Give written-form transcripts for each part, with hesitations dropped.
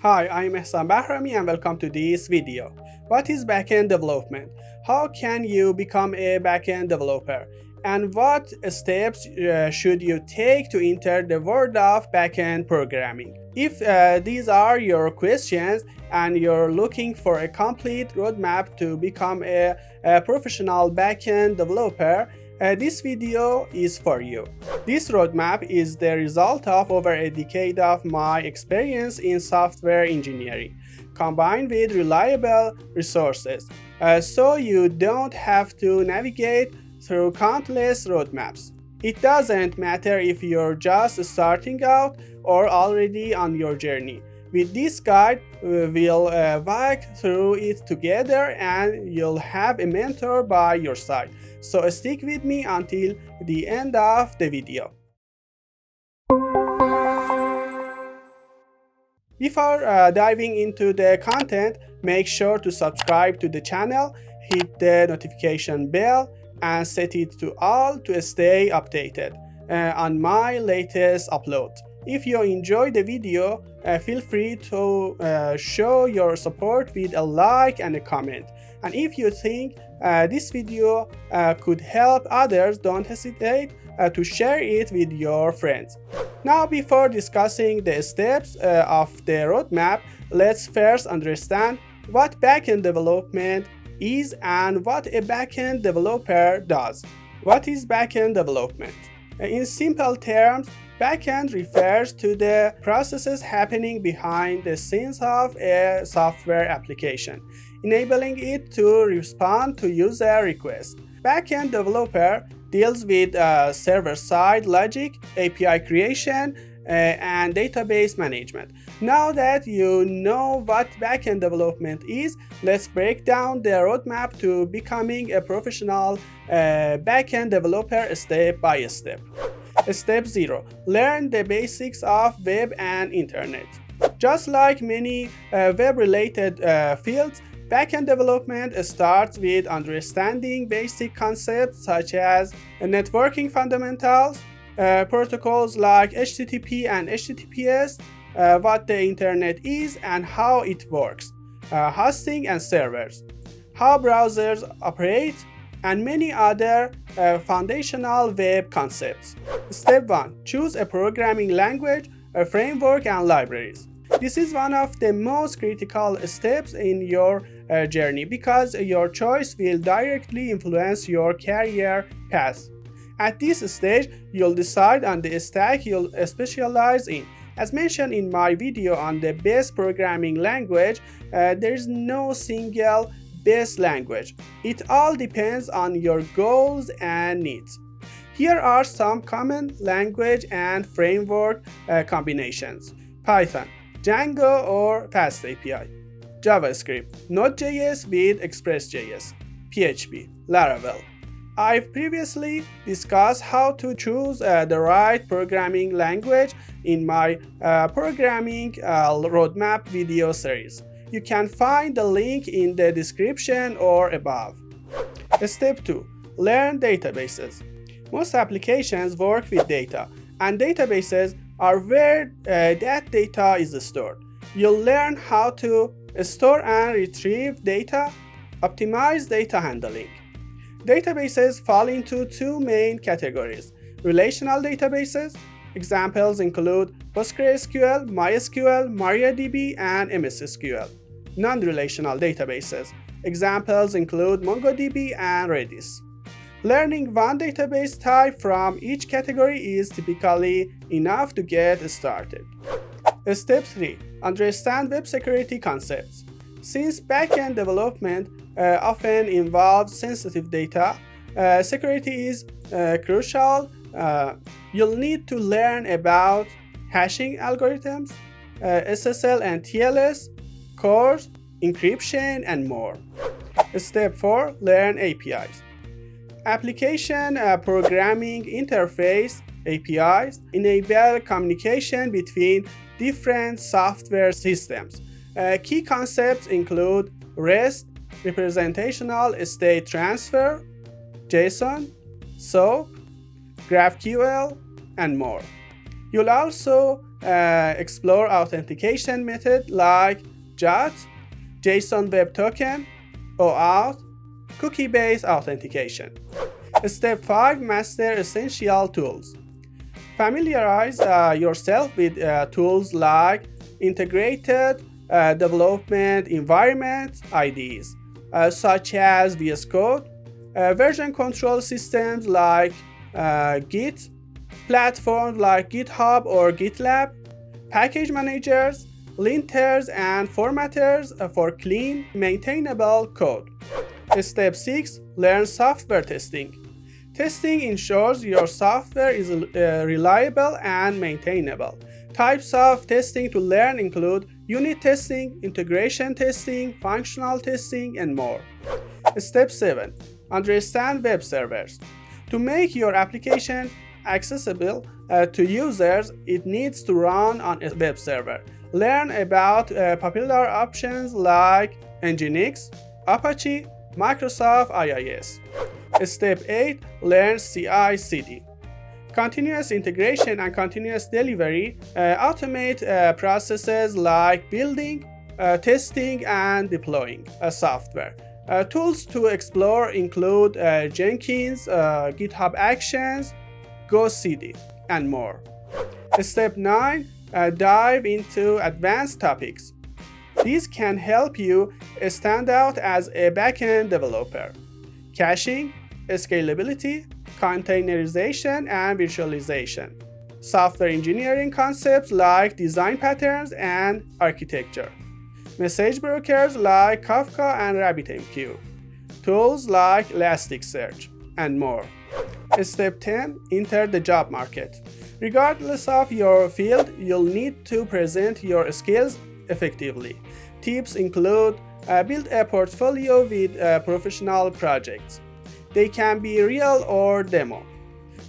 Hi, I'm Ehsan Bahrami and welcome to this video. What is backend development? How can you become a backend developer? And what steps should you take to enter the world of backend programming? If these are your questions and you're looking for a complete roadmap to become a professional backend developer, this video is for you. This roadmap is the result of over a decade of my experience in software engineering, combined with reliable resources, so you don't have to navigate through countless roadmaps. It doesn't matter if you're just starting out or already on your journey. With this guide, we'll walk through it together and you'll have a mentor by your side. So stick with me until the end of the video. Before diving into the content, make sure to subscribe to the channel, hit the notification bell, and set it to all to stay updated on my latest upload. If you enjoyed the video, feel free to show your support with a like and a comment. And if you think this video could help others, don't hesitate to share it with your friends. Now, before discussing the steps of the roadmap, let's first understand what backend development is and what a backend developer does. What is backend development? In simple terms, backend refers to the processes happening behind the scenes of a software application, enabling it to respond to user requests. Backend developer deals with server-side logic, API creation, and database management. Now that you know what backend development is, let's break down the roadmap to becoming a professional backend developer step by step. Step 0. Learn the basics of web and internet. Just like many web-related fields, backend development starts with understanding basic concepts such as networking fundamentals, protocols like HTTP and HTTPS, what the internet is and how it works, hosting and servers, how browsers operate, and many other foundational web concepts. Step 1. Choose a programming language, a framework, and libraries. This is one of the most critical steps in your journey because your choice will directly influence your career path. At this stage, you'll decide on the stack you'll specialize in. As mentioned in my video on the best programming language, there is no single best language. It all depends on your goals and needs. Here are some common language and framework combinations: Python, Django or FastAPI, JavaScript, Node.js with Express.js, PHP, Laravel. I've previously discussed how to choose the right programming language in my programming roadmap video series. You can find the link in the description or above. Step 2. Learn databases. Most applications work with data, and databases are where that data is stored. You'll learn how to store and retrieve data, optimize data handling. Databases fall into two main categories: relational databases. Examples include PostgreSQL, MySQL, MariaDB, and MSSQL. Non-relational databases. Examples include MongoDB and Redis. Learning one database type from each category is typically enough to get started. Step 3. Understand web security concepts. Since backend development often involves sensitive data, security is crucial. You'll need to learn about hashing algorithms, SSL and TLS, cores, encryption, and more. Step 4. Learn APIs. Application Programming Interface APIs enable communication between different software systems. Key concepts include REST, representational state transfer, JSON, SOAP, GraphQL, and more. You'll also explore authentication method like JOT, JSON Web Token, OAuth, cookie-based authentication. Step 5. Master essential tools. Familiarize yourself with tools like integrated development environment IDEs, such as VS Code, version control systems like Git, platforms like GitHub or GitLab, package managers, linters, and formatters for clean, maintainable code. Step 6. Learn software testing. Testing ensures your software is reliable and maintainable. Types of testing to learn include unit testing, integration testing, functional testing, and more. Step 7. Understand web servers. To make your application accessible to users, it needs to run on a web server. Learn about popular options like Nginx, Apache, Microsoft IIS. Step 8. Learn CI/CD. Continuous integration and continuous delivery automate processes like building, testing, and deploying software. Tools to explore include Jenkins, GitHub Actions, GoCD, and more. Step 9. Dive into advanced topics. These can help you stand out as a backend developer. Caching, scalability, containerization, and virtualization. Software engineering concepts like design patterns and architecture. Message brokers like Kafka and RabbitMQ. Tools like Elasticsearch, and more. Step 10. Enter the job market. Regardless of your field, you'll need to present your skills effectively. Tips include build a portfolio with professional projects. They can be real or demo.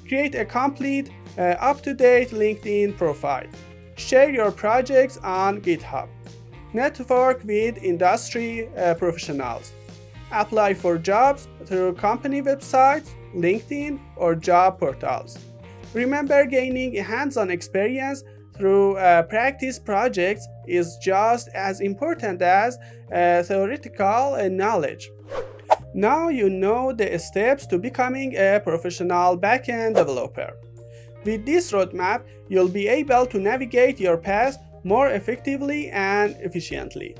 Create a complete, up-to-date LinkedIn profile. Share your projects on GitHub. Network with industry professionals. Apply for jobs through company websites, LinkedIn, or job portals. Remember, gaining hands-on experience through practice projects is just as important as theoretical knowledge. Now you know the steps to becoming a professional backend developer. With this roadmap, you'll be able to navigate your path more effectively and efficiently.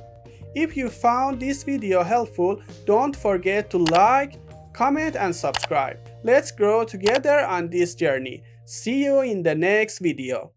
If you found this video helpful, don't forget to like, comment, and subscribe. Let's grow together on this journey. See you in the next video.